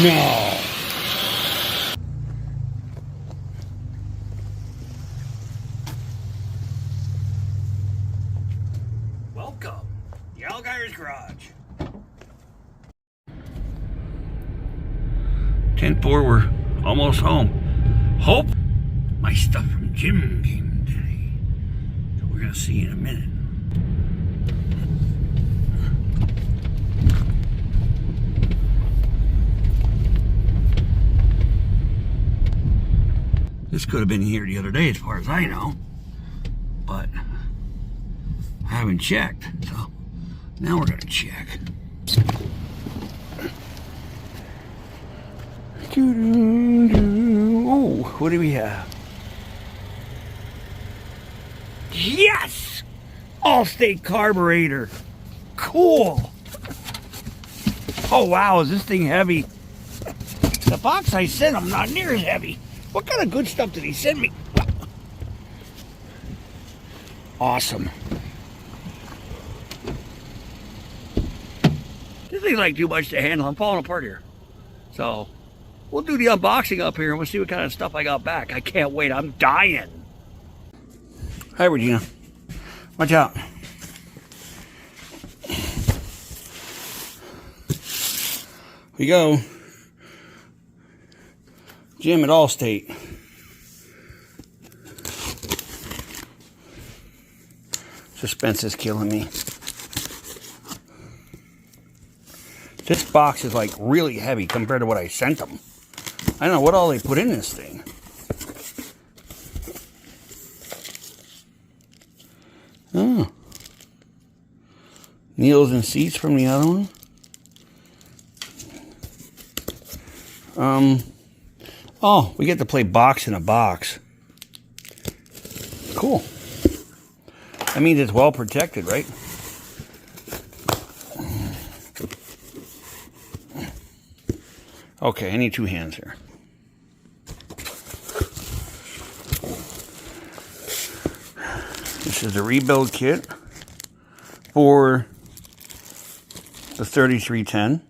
No. Welcome, the Alligator's Garage. 10-4, we're almost home. Hope my stuff from gym came today. So we're gonna see in a minute. This could have been here the other day as far as I know, but I haven't checked, so now we're gonna check. Oh, what do we have? Yes! ALLSTATE carburetor. Cool. Oh wow, is this thing heavy? The box I sent him not near as heavy. What kind of good stuff did he send me? Awesome. This thing's like too much to handle. I'm falling apart here. So we'll do the unboxing up here and we'll see what kind of stuff I got back. I can't wait. I'm dying. Hi, Regina. Watch out. We go. Jim at ALLSTATE. Suspense is killing me. This box is like really heavy compared to what I sent them. I don't know what all they put in this thing. Oh. Needles and seats from the other one. Oh, we get to play box in a box. Cool. That means it's well protected, right? Okay, I need two hands here. This is a rebuild kit for the 3310.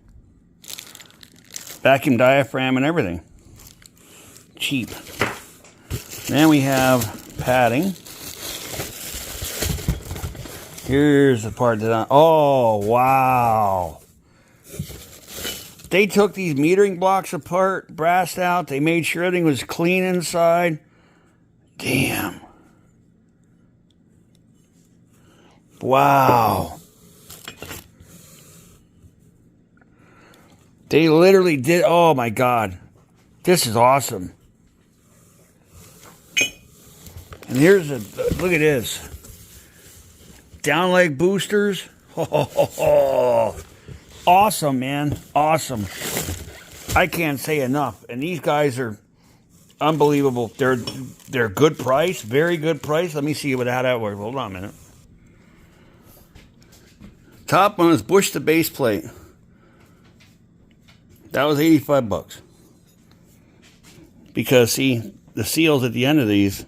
Vacuum diaphragm and everything. Cheap. Then we have padding. Here's the part that oh, wow. They took these metering blocks apart, brassed out. They made sure everything was clean inside. Damn. Wow. They literally did, oh my God. This is awesome. And here's a, look at this. Down leg boosters. Oh, awesome, man. Awesome. I can't say enough. And these guys are unbelievable. They're good price, very good price. Let me see how that works. Hold on a minute. Top one is Bush the base plate. That was 85 bucks. Because see, the seals at the end of these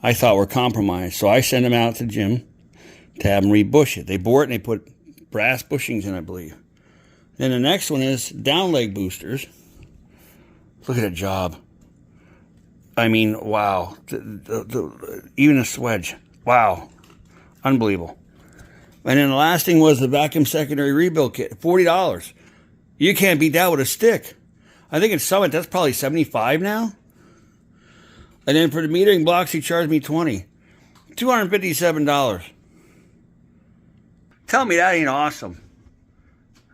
I thought were compromised. So I sent them out to Jim to have them rebush it. They bore it and they put brass bushings in, I believe. Then the next one is down leg boosters. Look at that job. I mean, wow. Even a swedge. Wow. Unbelievable. And then the last thing was the vacuum secondary rebuild kit. $40. You can't beat that with a stick. I think at Summit, that's probably $75 now. And then for the metering blocks, he charged me $20. $257. Tell me that ain't awesome.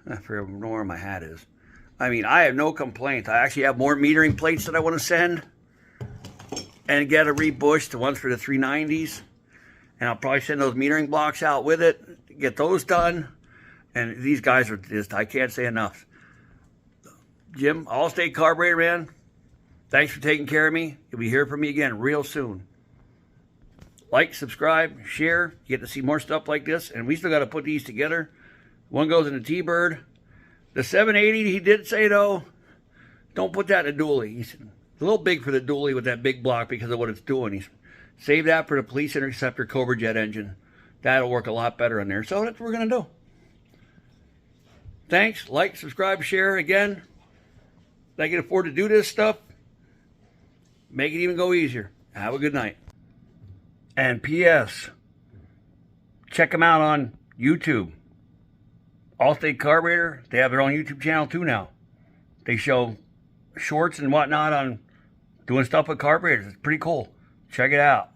I forget where my hat is. I mean, I have no complaints. I actually have more metering plates that I want to send. And get a rebush, the ones for the 390s. And I'll probably send those metering blocks out with it. Get those done. And these guys are just, I can't say enough. Jim, ALLSTATE Carburetor, man. Thanks for taking care of me. You'll be hearing from me again real soon. Like, subscribe, share. You get to see more stuff like this. And we still got to put these together. One goes in the T-Bird. The 780, he did say, though, don't put that in a dually. He said, it's a little big for the dually with that big block because of what it's doing. He's save that for the Police Interceptor Cobra Jet engine. That'll work a lot better in there. So that's what we're going to do. Thanks. Like, subscribe, share. Again, they can afford to do this stuff. Make it even go easier. Have a good night. And P.S. Check them out on YouTube. ALLSTATE Carburetor. They have their own YouTube channel too now. They show shorts and whatnot on doing stuff with carburetors. It's pretty cool. Check it out.